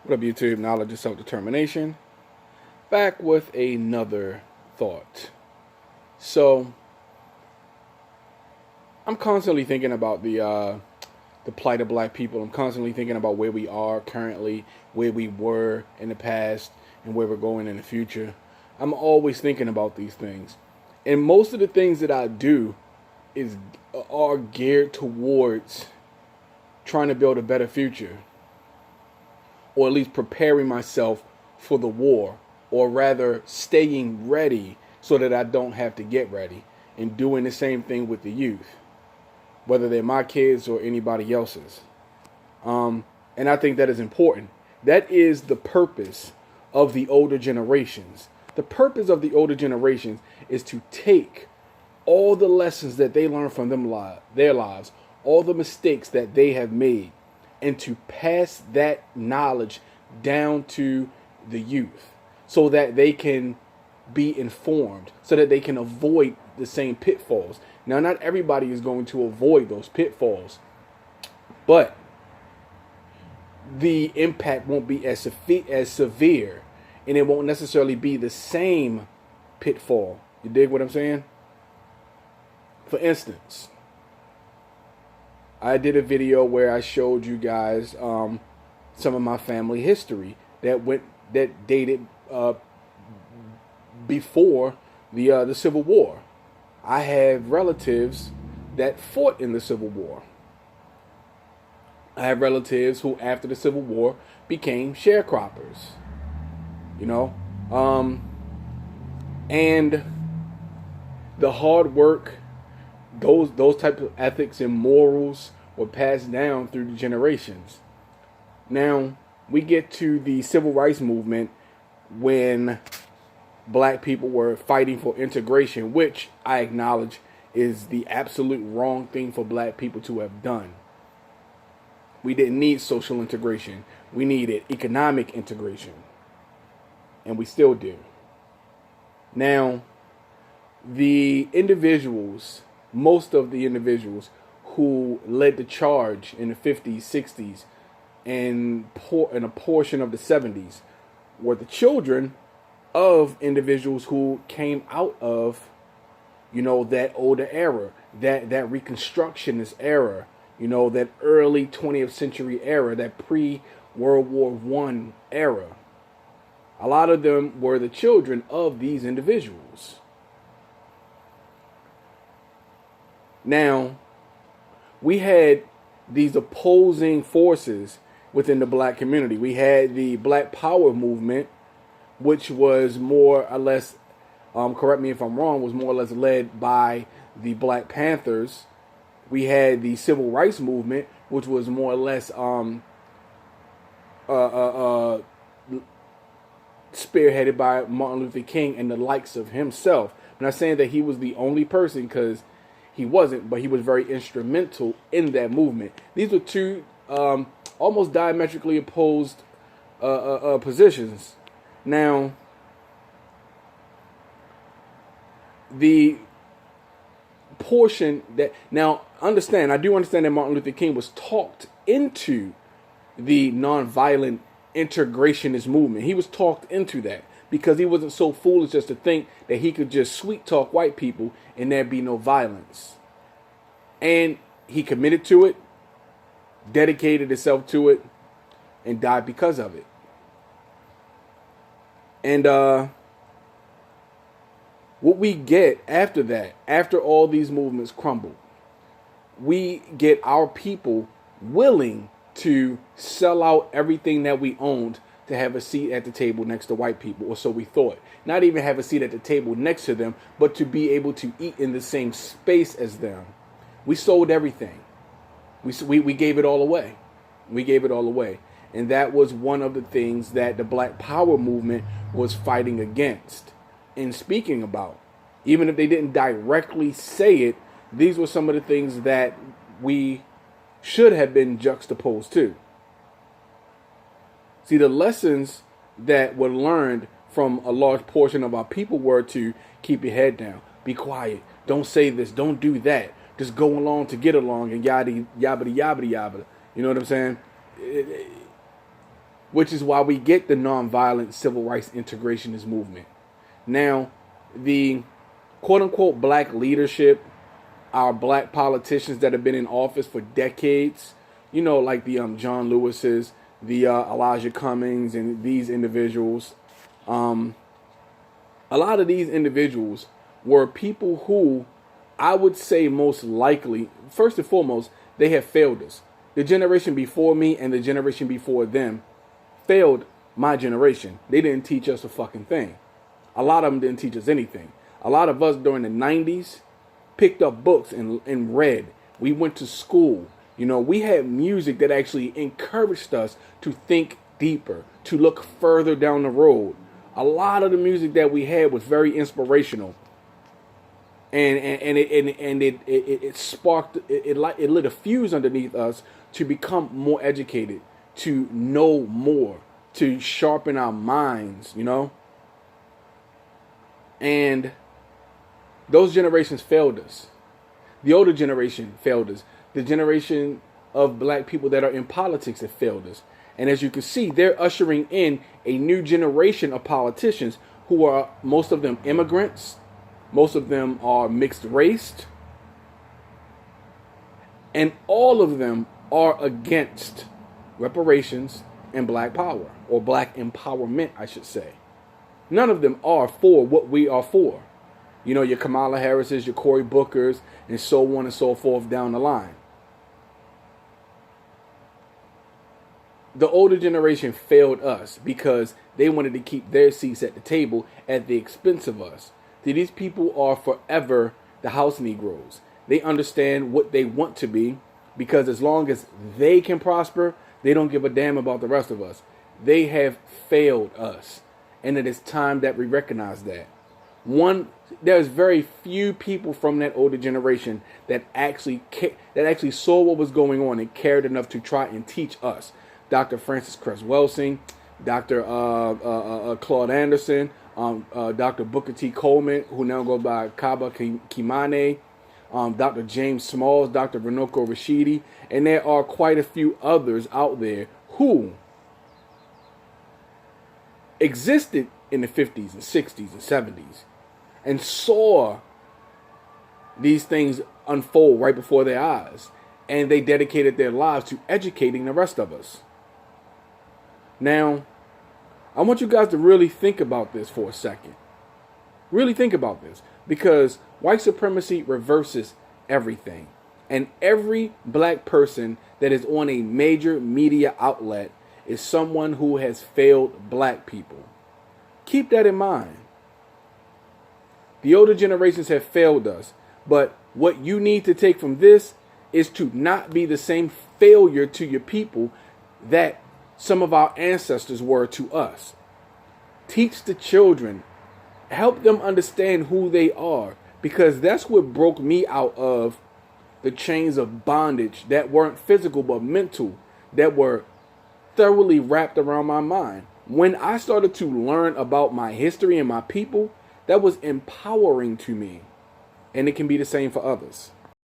What up, YouTube? Knowledge of self-determination. Back with another thought. So, I'm constantly thinking about the plight of black people. I'm constantly thinking about where we are currently, where we were in the past, and where we're going in the future. I'm always thinking about these things. And most of the things that I do is are geared towards trying to build a better future, or at least preparing myself for the war, or rather staying ready so that I don't have to get ready, and doing the same thing with the youth, whether they're my kids or anybody else's. And I think that is important. That is the purpose of the older generations. The purpose of the older generations is to take all the lessons that they learned from their lives, all the mistakes that they have made, and to pass that knowledge down to the youth so that they can be informed, so that they can avoid the same pitfalls. Now, not everybody is going to avoid those pitfalls, but the impact won't be as severe, and it won't necessarily be the same pitfall. You dig what I'm saying? For instance, I did a video where I showed you guys some of my family history that dated before the Civil War. I have relatives that fought in the Civil War. I have relatives who, after the Civil War, became sharecroppers. You know, and the hard work, those types of ethics and morals were passed down through the generations. Now we get to the civil rights movement when black people were fighting for integration, which I acknowledge is the absolute wrong thing for black people to have done. We didn't need social integration. We needed economic integration. And we still do. Now, the individuals, most of the individuals who led the charge in the 50s, 60s, and a portion of the 70s were the children of individuals who came out of, that older era, that Reconstructionist era, that early 20th century era, that pre-World War I era. A lot of them were the children of these individuals. Now, we had these opposing forces within the black community. We had the Black Power movement, which was more or less, correct me if I'm wrong, was more or less led by the Black Panthers. We had the Civil Rights movement, which was more or less spearheaded by Martin Luther King and the likes of himself. I'm not saying that he was the only person, because he wasn't, but he was very instrumental in that movement. These were two almost diametrically opposed positions. Now, the portion that, now understand, I do understand that Martin Luther King was talked into the nonviolent integrationist movement. He was talked into that because he wasn't so foolish just to think that he could just sweet talk white people and there'd be no violence. And he committed to it, dedicated himself to it, and died because of it. And what we get after that, after all these movements crumbled, we get our people willing to sell out everything that we owned to have a seat at the table next to white people, or so we thought. Not even have a seat at the table next to them, but to be able to eat in the same space as them. We sold everything. We gave it all away. We gave it all away. And that was one of the things that the Black Power movement was fighting against and speaking about. Even if they didn't directly say it, these were some of the things that we should have been juxtaposed to. See, the lessons that were learned from a large portion of our people were to keep your head down, be quiet, don't say this, don't do that, just go along to get along, and yada yabba yabba yabba. You know what I'm saying? which is why we get the nonviolent civil rights integrationist movement. Now, the quote unquote black leadership, our black politicians that have been in office for decades, you know, like the John Lewis's, the Elijah Cummings, and these individuals. A lot of these individuals were people who I would say most likely, first and foremost, they have failed us. The generation before me and the generation before them failed my generation. They didn't teach us a fucking thing. A lot of them didn't teach us anything. A lot of us during the 90s picked up books and read. We went to school. You know, we had music that actually encouraged us to think deeper, to look further down the road. A lot of the music that we had was very inspirational, and it sparked it lit a fuse underneath us to become more educated, to know more, to sharpen our minds, you know. And those generations failed us. The older generation failed us. The generation of black people that are in politics have failed us. And as you can see, they're ushering in a new generation of politicians who are, most of them, immigrants. Most of them are mixed race. And all of them are against reparations and black power, or black empowerment, I should say. None of them are for what we are for. You know, your Kamala Harris's, your Cory Booker's, and so on and so forth down the line. The older generation failed us because they wanted to keep their seats at the table at the expense of us. These people are forever the house Negroes. They understand what they want to be, because as long as they can prosper, they don't give a damn about the rest of us. They have failed us, and it is time that we recognize that. There's very few people from that older generation that actually saw what was going on and cared enough to try and teach us. Dr. Francis Cress Welsing, Dr. Claude Anderson, Dr. Booker T. Coleman, who now goes by Kaba Kimane, Dr. James Smalls, Dr. Runoko Rashidi, and there are quite a few others out there who existed in the 50s and 60s and 70s and saw these things unfold right before their eyes, and they dedicated their lives to educating the rest of us. Now, I want you guys to really think about this for a second. Really think about this, because white supremacy reverses everything. And every black person that is on a major media outlet is someone who has failed black people. Keep that in mind. The older generations have failed us, but what you need to take from this is to not be the same failure to your people that some of our ancestors were to us. Teach the children. Help them understand who they are, because that's what broke me out of the chains of bondage that weren't physical but mental, that were thoroughly wrapped around my mind. When I started to learn about my history and my people, that was empowering to me, and it can be the same for others.